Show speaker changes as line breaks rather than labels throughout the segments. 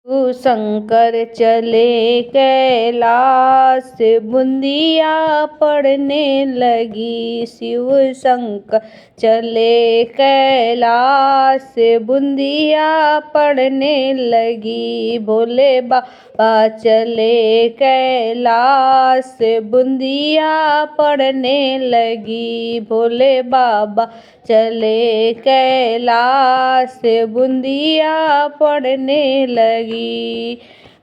शंकर चले कैलाश, बूंदिया पड़ने लगी। शिव शंकर चले कैलाश, बूंदिया पड़ने लगी। भोले बाबा चले कैलाश, बूंदिया पड़ने लगी। भोले बाबा चले कैलाश, बूंदिया पड़ने लगी।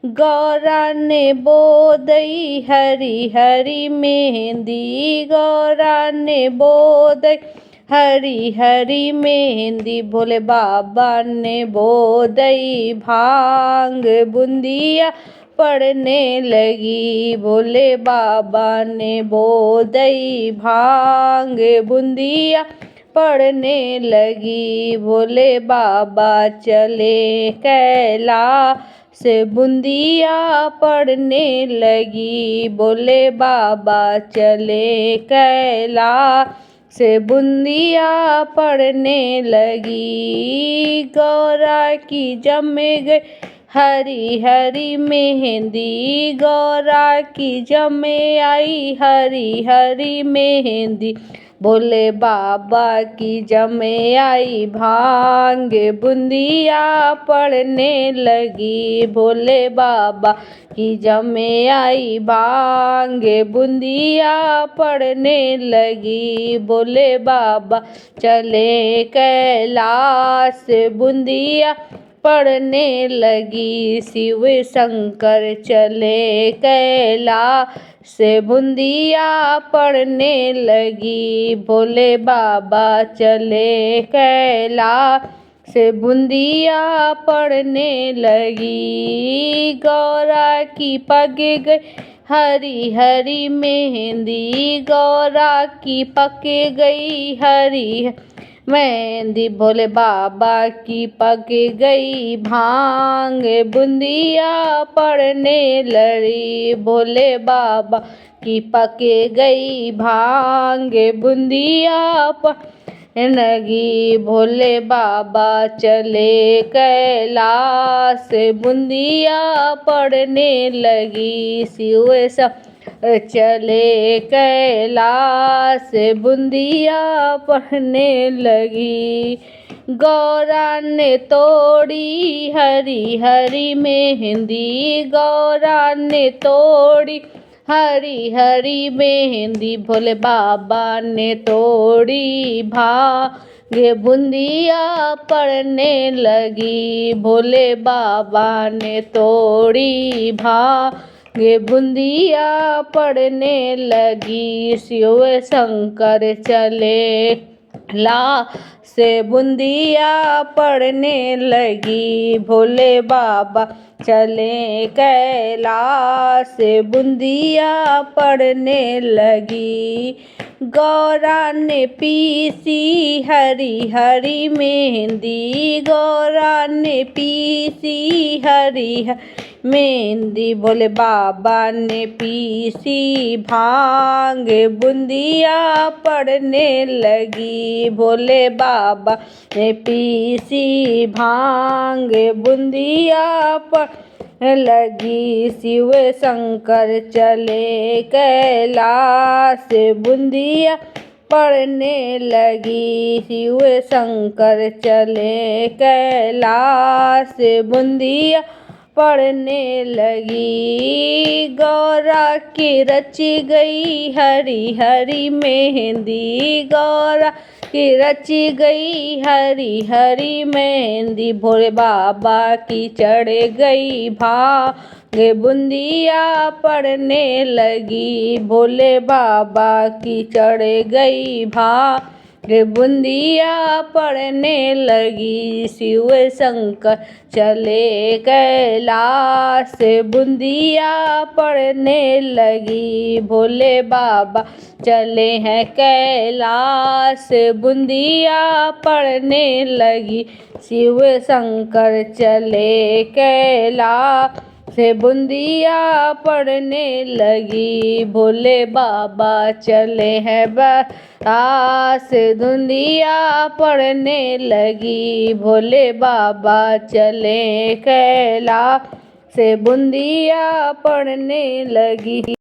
गौरा ने बोदई हरी हरी मेहंदी, गौरा ने बोदई हरी हरी मेहंदी। भोले बाबा ने बोदई भांग, बूंदिया पड़ने लगी। भोले बाबा ने बोदई भांग, बूंदिया पड़ने लगी। भोले बाबा चले कैलाश, बूंदिया पड़ने लगी। भोले बाबा चले कैलाश, बूंदिया पड़ने लगी। गौरा की जम गई हरी हरी मेहंदी, गौरा की जमे आई हरी हरी मेहंदी। भोले बाबा की जमे आई भांग, बूंदिया पड़ने लगी। भोले बाबा की जमे आई भांग, बूंदिया पड़ने लगी। भोले बाबा चले कैलाश, बूंदिया पड़ने लगी। शिव शंकर चले कैलाश, बूंदिया पड़ने लगी। भोले बाबा चले कैलाश, बूंदिया पड़ने लगी। गौरा की पक गई हरी हरी मेहंदी, गौरा की पक गई हरी मेहंदी। भोले बाबा की पक गई भांग, बूंदिया पड़ने लड़ी। भोले बाबा की पक गई भांग, बूंदिया पड़ने लगी। भोले बाबा चले कैलाश, बूंदिया पड़ने लगी। शिव चले कैलाश, बूंदिया पड़ने लगी। गौरा ने तोड़ी हरी हरी मेहंदी, गौरा ने तोड़ी हरी हरी मेहंदी। भोले बाबा ने तोड़ी भांग, बूंदिया पड़ने लगी। भोले बाबा ने तोड़ी भांग, बूंदिया पड़ने लगी। शिव शंकर चले कैलाश, बूंदिया पड़ने लगी। भोले बाबा चले कैलाश, बूंदिया पड़ने लगी। गौरा ने पीसी हरी हरी मेहंदी, गौरा ने पीसी हरी हरी मेहंदी। भोले बाबा ने पीसी भांग, बूंदिया पड़ने लगी। भोले बाबा ने पीसी भांग, बूंदिया पड़ने लगी। शिव शंकर चले कैलाश, बूंदिया पड़ने लगी। शिव शंकर चले कैलाश, बूंदिया पड़ने लगी। गौरा की रची गई हरी हरी मेहंदी, गौरा की रची गई हरी हरी मेहंदी। भोले बाबा की चढ़ गई भांग, बूंदिया पड़ने लगी। भोले बाबा की चढ़ गई भांग, बूंदिया पड़ने लगी। शिव शंकर चले कैलाश, बूंदिया पड़ने लगी। भोले बाबा चले हैं कैलाश, बूंदिया पड़ने लगी। शिव शंकर चले कैलाश, से बूंदिया पड़ने लगी। भोले बाबा चले हैं बारात से धुंदिया पड़ने लगी। भोले बाबा चले कैलाश से बूंदिया पड़ने लगी।